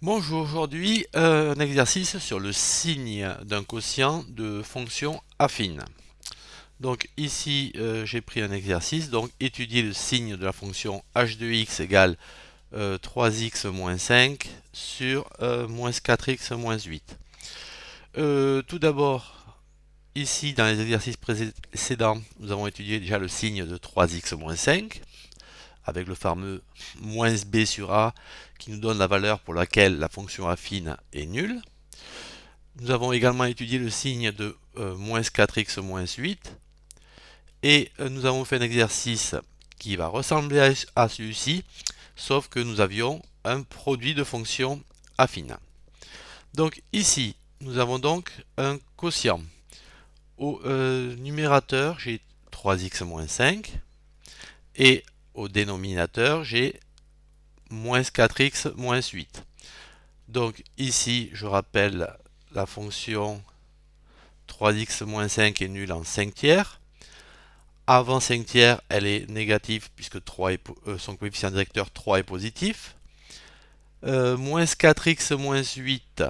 Bonjour, aujourd'hui un exercice sur le signe d'un quotient de fonction affine. Donc ici j'ai pris un exercice, donc étudier le signe de la fonction h de x égale 3x moins 5 sur moins 4x moins 8. Tout d'abord, ici dans les exercices précédents, nous avons étudié déjà le signe de 3x moins 5 avec le fameux moins b sur a qui nous donne la valeur pour laquelle la fonction affine est nulle. Nous avons également étudié le signe de moins 4x moins 8 et nous avons fait un exercice qui va ressembler à celui-ci, sauf que nous avions un produit de fonctions affines. Donc ici, nous avons donc un quotient. Au numérateur, j'ai 3x moins 5 et au dénominateur, j'ai moins 4x moins 8. Donc ici, je rappelle la fonction 3x moins 5 est nulle en 5 tiers. Avant 5 tiers, elle est négative puisque son coefficient directeur 3 est positif. Moins 4x moins 8,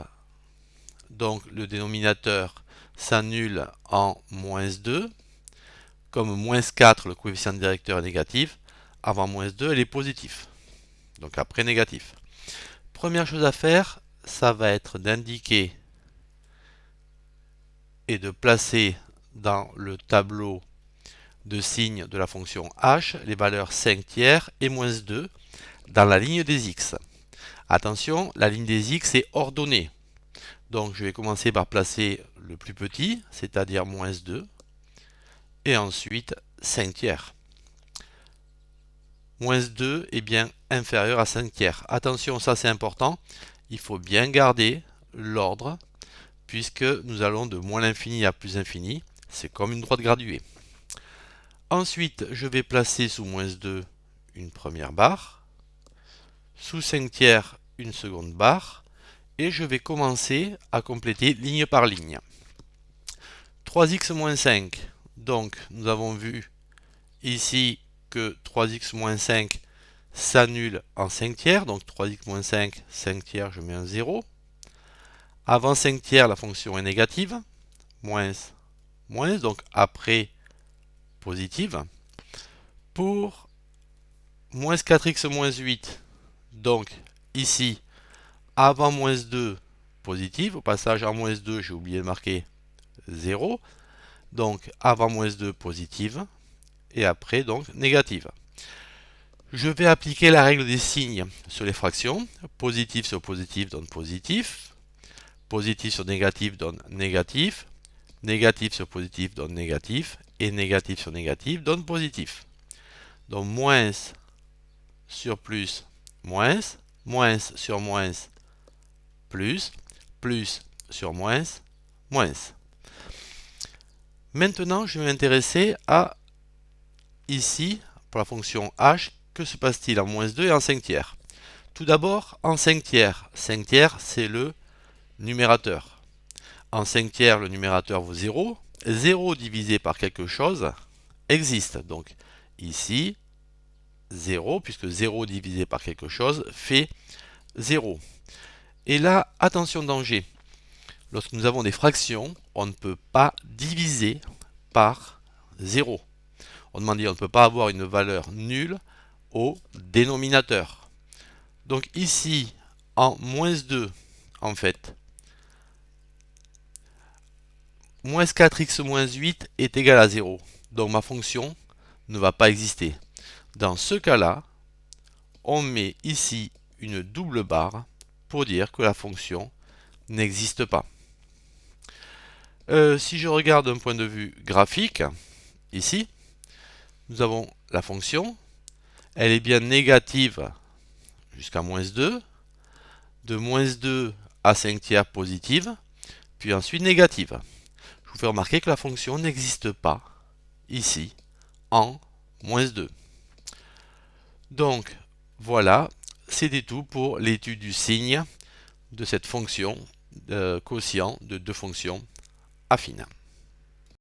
donc le dénominateur s'annule en moins 2. Comme moins 4, le coefficient directeur est négatif, avant moins 2, elle est positive. Donc après négatif. Première chose à faire, ça va être d'indiquer et de placer dans le tableau de signes de la fonction h les valeurs 5 tiers et moins 2 dans la ligne des x. Attention, la ligne des x est ordonnée. Donc je vais commencer par placer le plus petit, c'est-à-dire moins 2, et ensuite 5 tiers. Moins 2 est bien inférieur à 5 tiers. Attention, ça c'est important, il faut bien garder l'ordre, puisque nous allons de moins l'infini à plus l'infini, c'est comme une droite graduée. Ensuite, je vais placer sous moins 2 une première barre, sous 5 tiers une seconde barre, et je vais commencer à compléter ligne par ligne. 3x moins 5, donc nous avons vu ici que 3x moins 5 s'annule en 5 tiers, donc 3x moins 5, 5 tiers, je mets un 0. Avant 5 tiers, la fonction est négative, moins, moins, donc après positive. Pour moins 4x moins 8, donc ici, avant moins 2, positive. Au passage, en moins 2, j'ai oublié de marquer 0. Donc avant moins 2, positive. Et après, donc, négative. Je vais appliquer la règle des signes sur les fractions. Positif sur positif donne positif. Positif sur négatif donne négatif. Négatif sur positif donne négatif. Et négatif sur négatif donne positif. Donc moins sur plus, moins. Moins sur moins, plus. Plus sur moins, moins. Maintenant, je vais m'intéresser à ici, pour la fonction h, que se passe-t-il en moins 2 et en 5 tiers? Tout d'abord, en 5 tiers. 5 tiers, c'est le numérateur. En 5 tiers, le numérateur vaut 0. 0 divisé par quelque chose existe. Donc ici, 0, puisque 0 divisé par quelque chose fait 0. Et là, attention danger. Lorsque nous avons des fractions, on ne peut pas diviser par 0. Autrement dit, on ne peut pas avoir une valeur nulle au dénominateur. Donc ici, en moins 2, en fait, moins 4x moins 8 est égal à 0. Donc ma fonction ne va pas exister. Dans ce cas-là, on met ici une double barre pour dire que la fonction n'existe pas. Si je regarde d'un point de vue graphique, ici, nous avons la fonction. Elle est bien négative jusqu'à moins 2. De moins 2 à 5 tiers positive, puis ensuite négative. Je vous fais remarquer que la fonction n'existe pas ici en moins 2. Donc voilà, c'était tout pour l'étude du signe de cette fonction quotient de deux fonctions affines.